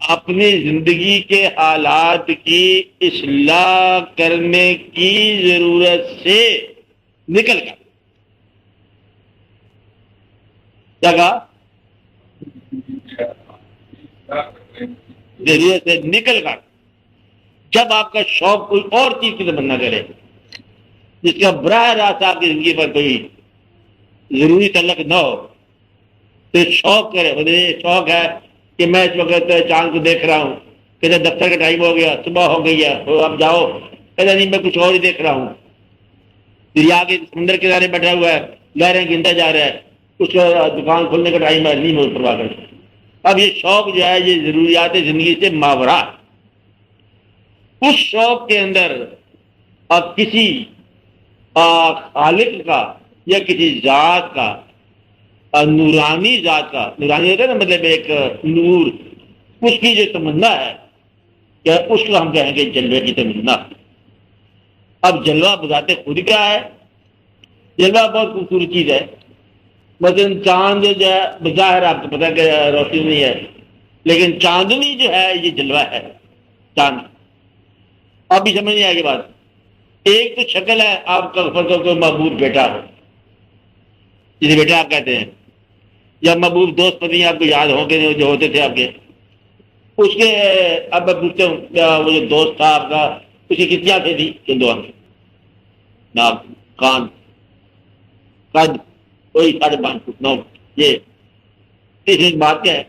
اپنی زندگی کے حالات کی اصلاح کرنے کی ضرورت سے نکل کر، کیا کہا؟ ضرورت سے نکل کر جب آپ کا شوق کوئی اور چیز کی تمنا کرے جس کا براہ راست آپ کی زندگی پر کوئی ضروری تعلق نہ ہو، تو شوق کرے. مجھے شوق ہے کہ میں اس وقت چاند کو دیکھ رہا ہوں، کہتے دفتر کا ٹائم ہو گیا، صبح ہو گئی ہے، تو اب جاؤ. کہتا نہیں میں کچھ اور ہی دیکھ رہا ہوں. دریا کے سمندر کے کنارے بیٹھا ہوا ہے، لہریں گنتا جا رہا ہے، اس کا دکان کھولنے کا ٹائم ہے، نہیں ہو پرواہ کر. اب یہ شوق جو ہے یہ ضروریات زندگی سے ماورا. اس شوق کے اندر اب کسی خالق کا یا کسی ذات کا، نورانی ذات کا، نورانی ہوتا ہے نا مطلب ایک نور، اس کی جو تمنا ہے کیا اس کو ہم کہیں گے جلوے کی تمنا. اب جلوہ بذات خود کیا ہے؟ جلوہ بہت خوبصورت چیز ہے. مثلا چاند جو ہے بظاہر آپ کو پتا کہ روشنی نہیں ہے، لیکن چاندنی جو ہے یہ جلوہ ہے. چاند اب بھی سمجھ نہیں آئے گی بات. ایک تو شکل ہے آپ کا کوئی محبوب بیٹا ہو، جسے بیٹا آپ کہتے ہیں، یا محبوب دوست پتنی آپ کو یاد ہوں گے جو ہوتے تھے آپ کے. اس کے اب میں پوچھتا ہوں وہ جو دوست تھا آپ کا اس کی کتنی آنکھیں تھی؟ کہ دو آنکھیں، ناک، کان، قد کوئی 5.5 فٹ 9. یہ اس بات کیا ہے؟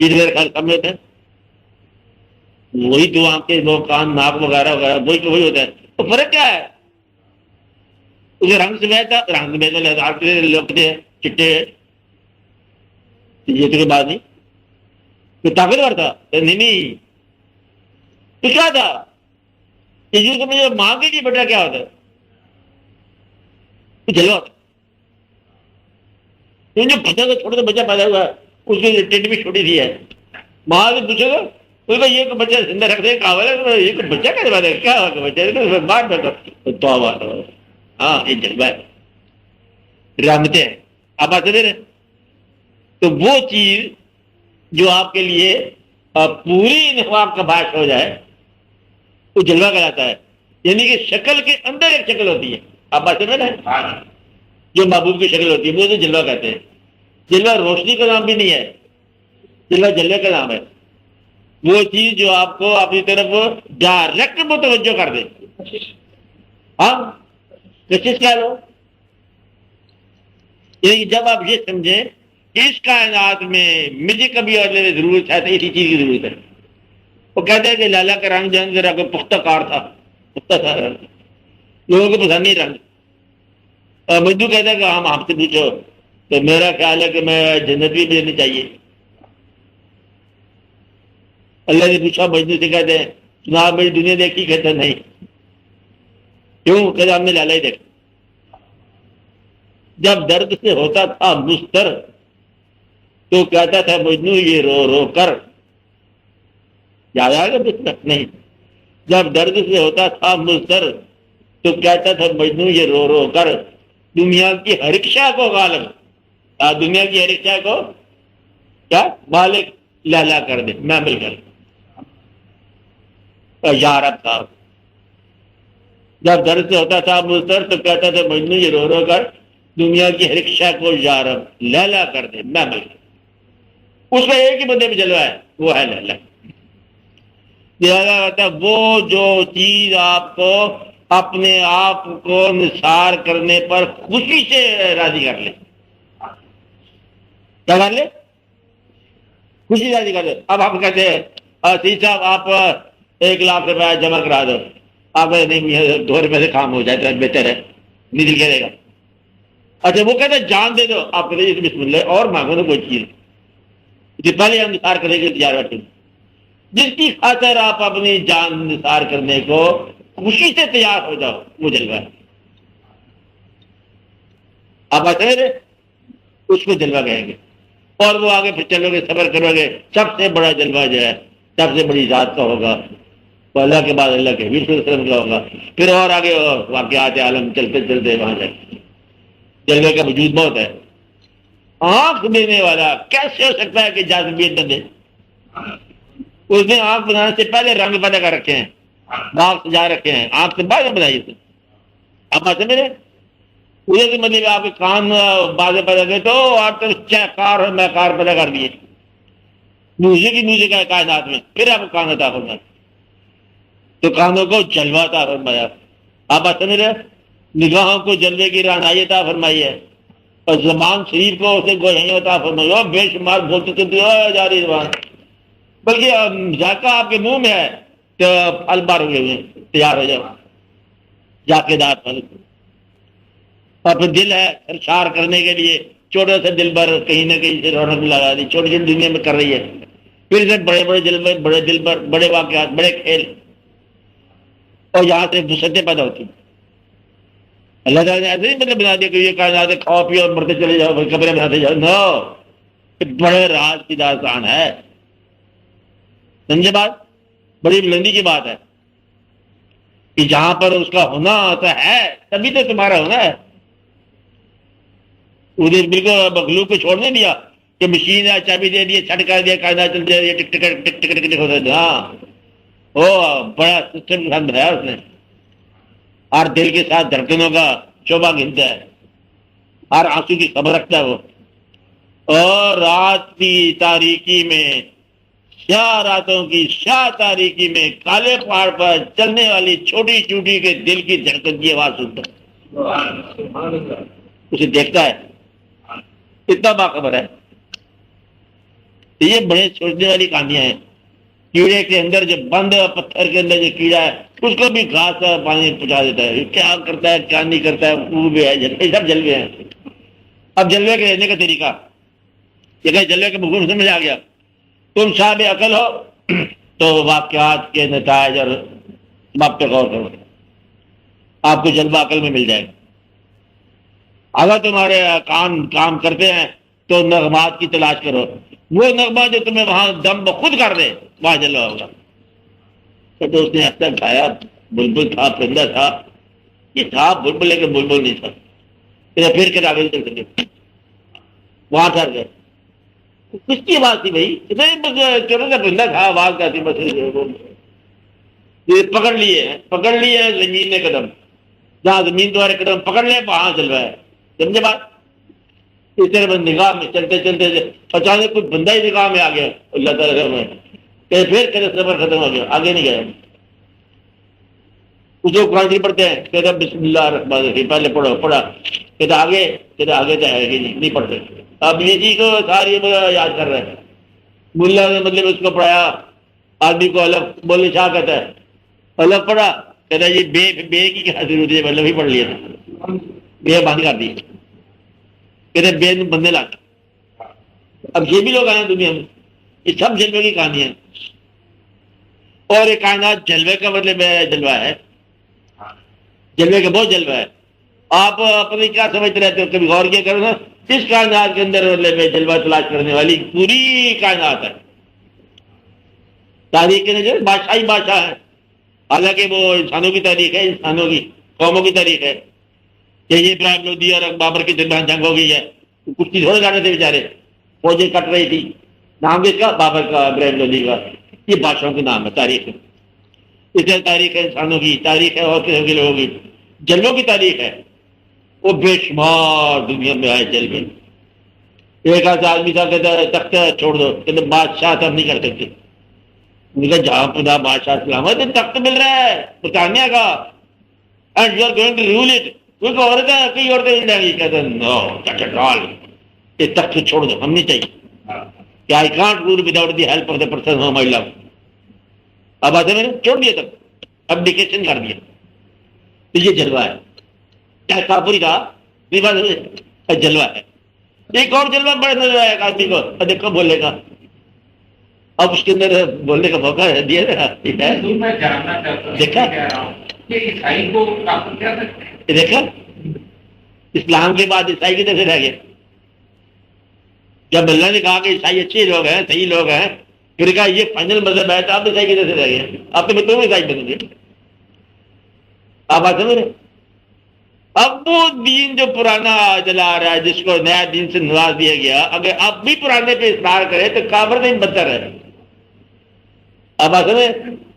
یہ میرے خیال سمجھتے ہیں وہی 2 آنکھیں 2 کان ناک وغیرہ وغیرہ وہی ہوتا ہے. تو فرق کیا ہے؟ اسے رنگ سفید تھا، رنگ سفید لوکتے چٹے. یہ تو کوئی بات نہیں. تو طاقتور تھا؟ نہیں. تو کیا تھا؟ کہ مجھے ماں کے لیے بیٹا کیا ہوتا ہے؟ جلوہ ہوتا ہے. جو بچہ کا چھوٹا سا بچہ پیدا ہوا ہے اس کی ٹینٹ بھی چھوٹی سی ہے. ماں سے پوچھے گا یہ تو بچہ زندہ رکھتے کہاں یہ تو بچہ کیسے بات ہے؟ کیا ہوا بچہ بات بیٹھا تو بات. ہاں یہ جلوہ ہے، رحمتیں ہیں. آپ بات کرتے رہے. تو وہ چیز جو آپ کے لیے پوری نفاق کا باعث ہو جائے وہ جلوہ کہلاتا ہے. یعنی کہ شکل کے اندر ایک شکل ہوتی ہے. آپ بات کرتے رہے. جو محبوب کی شکل ہوتی ہے وہ تو جلوہ کہتے ہیں. جلوہ روشنی کا نام بھی نہیں ہے، جلوہ جلوے کا نام ہے. وہ چیز جو آپ کو اپنی طرف ڈائریکٹ متوجہ کر دے. ہاں کشش کہہ لو. یعنی جب آپ یہ سمجھیں اس کائنات میں مجھے کبھی اور ضرورت ہے تو اسی چیز کی ضرورت ہے. وہ کہتے ہیں کہ لالا کا رنگ جو ہے ذرا کوئی پختہ کار تھا، پختہ تھا لوگوں کو پسند نہیں رنگ. اور مجھو کہتا ہے کہ ہم آپ سے پوچھو تو میرا خیال ہے کہ میں جنت بھی مجھے چاہیے. اللہ نے پوچھا مجنو سے، کہتے ہیں سنا میری دنیا دیکھی؟ کہتا نہیں. کیوں؟ کہ ہم نے لالا ہی دیکھا. جب درد سے ہوتا تھا مستر تو کہتا تھا مجنو یہ رو رو کر. یاد آئے گا بستر؟ نہیں. جب درد سے ہوتا تھا مستر تو کہتا تھا مجنو یہ رو رو کر. دنیا کی ہر ایک شے کو غالب، دنیا کی ہر ایک شے کو کیا مالک لالا کر دے، میں مل کر یارب تھا. جب درد سے ہوتا تھا مستر تو کہتا تھا مجنو یہ رو رو کر دنیا کی ہر ایک شے کو یارب لالا کر دے، میں مل کر. اس کا ایک ہی بندے میں جلوہ ہے، وہ ہے لالا. وہ جو چیز آپ کو اپنے آپ کو نثار کرنے پر خوشی سے راضی کر لے. کیا کر لے؟ خوشی راضی کر لے. اب ہم کہتے ہیں سید صاحب آپ 1 لاکھ روپے جمع کرا دو. آپ نہیں 2 روپے سے کام ہو جائے تو بہتر ہے، نہیں دل کرے گا. اچھا وہ کہتے ہیں جان دے دو. آپ کہتے ہیں بسم اللہ اور مانگو تو کوئی چیز پہلے ہم نثار کریں گے تجارت. جس کی خاطر آپ اپنی جان نثار کرنے کو خوشی سے تیار ہو جاؤ وہ جلوہ ہے. آپ آتے ہیں اس کو جلوہ کہیں گے. اور وہ آگے پھر چلو گے، صبر کرو گے. سب سے بڑا جلوہ جو ہے سب سے بڑی ذات کا ہوگا وہ اللہ کے بعد اللہ کے حبیب صلی اللہ علیہ وسلم کا ہوگا. پھر اور آگے واقعات عالم چلتے چلتے وہاں جائیں. جلوے کا وجود بہت ہے. آنکھ دینے والا کیسے ہو سکتا ہے کہ جاذبیت نہ دے؟ اس نے آنکھ بنانے سے پہلے رنگ پیدا کر رکھے ہیں، باغ سجا رکھے ہیں، آنکھ سے بعد میں بنائی تھی. اب بات ہے میرے پورے کے مطلب آپ کے کان بازے پیدا کرے تو آپ تو کار اور میں کار پیدا کر دیے. میوزک ہی میوزک ہے کائنات میں، پھر آپ کو کان عطا فرمایا تو کانوں کو جلوہ عطا فرمایا. آپ بات سمجھ رہے، نگاہوں کو جلوے کی رہنائی عطا فرمائی ہے، اور زبان شریف کو اسے گوہی عطا فرمائی. اور بے شمار بولتے چلتے جا رہی زبان، بلکہ ذائقہ آپ کے منہ میں ہے تو پھل بار ہوئے ہوئے تیار ہو جاؤ ذائقے دار پھل. اور پھر دل ہے سرشار کرنے کے لیے، چھوٹے سے دل بھر کہیں نہ کہیں سے رونق لگا دی، چھوٹی چھوٹی دنیا میں کر رہی ہے. پھر سے بڑے بڑے دل بھر، بڑے دل بھر، بڑے واقعات، بڑے کھیل، اور یہاں سے وسعتیں پیدا ہوتی. اللہ تعالیٰ نے ایسے نہیں مطلب بنا دیا کہ یہ کائنات ہے کھاؤ پیو اور مرتے چلے جاؤ، کمرے بناتے جاؤ. نو، بڑے راز کی داستان ہے. سمجھے بات؟ بڑی بلندی کی بات ہے کہ جہاں پر اس کا ہونا آتا ہے تبھی تو تمہارا ہونا ہے. اسے بالکل مخلوق کو چھوڑ نہیں دیا کہ مشین ہے، چابی دے دی، چھٹ کر دیا، کائنات چل جائے، ٹک ٹک ٹک ٹک ٹک ہوتا ہے. ہاں، وہ بڑا سسٹم بنایا اس نے. ہر دل کے ساتھ دھڑکنوں کا شعبہ گنتا ہے، ہر آنسو کی خبر رکھتا ہے وہ. اور رات کی تاریکی میں، شاہ راتوں کی شاہ تاریکی میں، کالے پہاڑ پر چلنے والی چھوٹی چوٹی کے دل کی دھڑکن کی آواز سنتا ہے، اسے دیکھتا ہے. اتنا باخبر ہے. یہ بڑے سوچنے والی کہانیاں ہیں. کیڑے کے اندر جو بند ہے، پتھر کے اندر جو کیڑا ہے، اس کو بھی گھاس پانی پہنچا دیتا ہے. کیا کرتا ہے کیا نہیں کرتا ہے، وہ بھی ہے، یہ سب جلوے ہیں. اب جلوے کے رہنے کا طریقہ، یہ جلوے کے مفہوم سمجھ آ گیا. تم صاحب عقل ہو تو واقعات کے نتائج اور باب پہ غور کرو، آپ کو جلوہ عقل میں مل جائے گا. اگر تمہارے کان کام کرتے ہیں تو نغمات کی تلاش کرو، وہ نغمہ جو تمہیں وہاں دم خود کر دے، وہاں جلوہ ہوگا. تو اس نے اب تک گایا، بلبل تھا، پرندہ تھا، یہ تھا بلبل لیکن بلبل نہیں تھا. پھر کے آگے چل سکے، وہاں ٹھہر گئے. کس کی آواز تھی بھائی؟ چھوٹا سا پرندہ تھا، آواز کیا تھی؟ بس پکڑ لیے ہیں زمین نے قدم، جہاں زمین تمہارے قدم پکڑ لے وہاں جلوہ ہے. سمجھے بات؟ اس طرح بس نگاہ میں چلتے چلتے اچانک کوئی بندہ ہی نگاہ میں آ گیا اللہ تعالیٰ میں، کہ پھر کہتے سفر ختم ہو گیا، آگے نہیں گئے. اس کو قرآن شریف پڑھتے ہیں، کہتے بسم اللہ الرحمن الرحیم، پہلے پڑھا، کہتے آگے تو ہے نہیں پڑھتے. اب یہ چیز کو ساری یاد کر رہے ہیں. ملا نے مطلب اس کو پڑھایا، آدمی کو الگ بولے شاہ کہتا ہے، الگ پڑھا، کہتا ہے یہ بے کی کیا ضرورت ہے، مطلب ہی پڑھ لیا تھا، بے بند کر دی، کہتے بے بندے لا. اب یہ بھی لوگ آئے ہیں دنیا میں، یہ سب جلوے کی کہانیاں ہیں. اور یہ کائنات جلوے کا مطلب جلوہ ہے، جلوے کا بہت جلوہ ہے. آپ اپنی کیا سمجھتے رہتے ہو؟ کبھی غور کیا کرو نا، اس کائنات کے اندر مطلب جلوہ تلاش کرنے والی پوری کائنات ہے. تاریخ کے جو بادشاہی بادشاہ ہے، حالانکہ وہ انسانوں کی تاریخ ہے، انسانوں کی قوموں کی تاریخ ہے. کہ یہ ابراہیم لودھی اور بابر کی درمیان جنگ ہو گئی ہے، کچھ چیز ہو جانے تھے بیچارے، فوجیں کٹ رہی تھی. نام کس کا؟ بابر کا، ابراہیم لودھی کا. یہ بادشاہوں کے نام ہے، تاریخ ہے. اس طرح تاریخ ہے انسانوں کی، تاریخ ہے اور قسم کے لوگوں کی، جلووں کی تاریخ ہے. وہ بے شمار دنیا میں آئے جلوے. ایک آدھ آدمی تھا کہتا ہے تخت چھوڑ دو، کہتے بادشاہ تو ہم نہیں کر سکتے. جہاں خدا بادشاہ سلامت تخت مل رہا ہے برطانیہ کا، and you are going to rule it. کوئی عورت ہے، کئی عورتیں نہیں لیں گی. کہتے ہیں نو دیٹ اٹ آل، یہ تخت چھوڑ دو، ہم نہیں چاہیے. کہ I can't rule without the help of the person whom I love. اب آتے میں نے چھوڑ دیا تب، ابڈیکیشن کر دیا. تو یہ جلوہ ہے، کیا کافری تھا جلوہ ہے. ایک اور جلوہ بڑا نظر آیا آدمی کو، دیکھو بولے گا، اب اس کے اندر بولنے کا موقع دیا دیکھا دیکھا اسلام کے بعد عیسائی کی طرف سے رہ گیا. جب اللہ نے کہا کہ عیسائی اچھے لوگ ہیں، صحیح لوگ ہیں، پھر کہا یہ فائنل مذہب ہے، تو آپ عیسائی کی طرف سے رہ گئے. آپ تو تم عیسائی بنیں گے. آپ بات سمجھ رہے؟ اب وہ دین جو پرانا چلا آ رہا ہے، جس کو نیا دین سے نواز دیا گیا، اگر اب بھی پرانے پہ اصرار کرے تو کافر نہیں بدتر ہے. اب اصل میں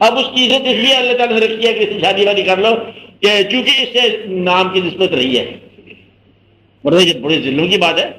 اب اس کی عزت اس لیے اللہ تعالیٰ نے رکھی ہے کہ اس سے شادی وادی کر لو کہ چونکہ اس سے نام کی نسبت رہی ہے، ورنہ یہ بڑے ذلوں کی بات ہے.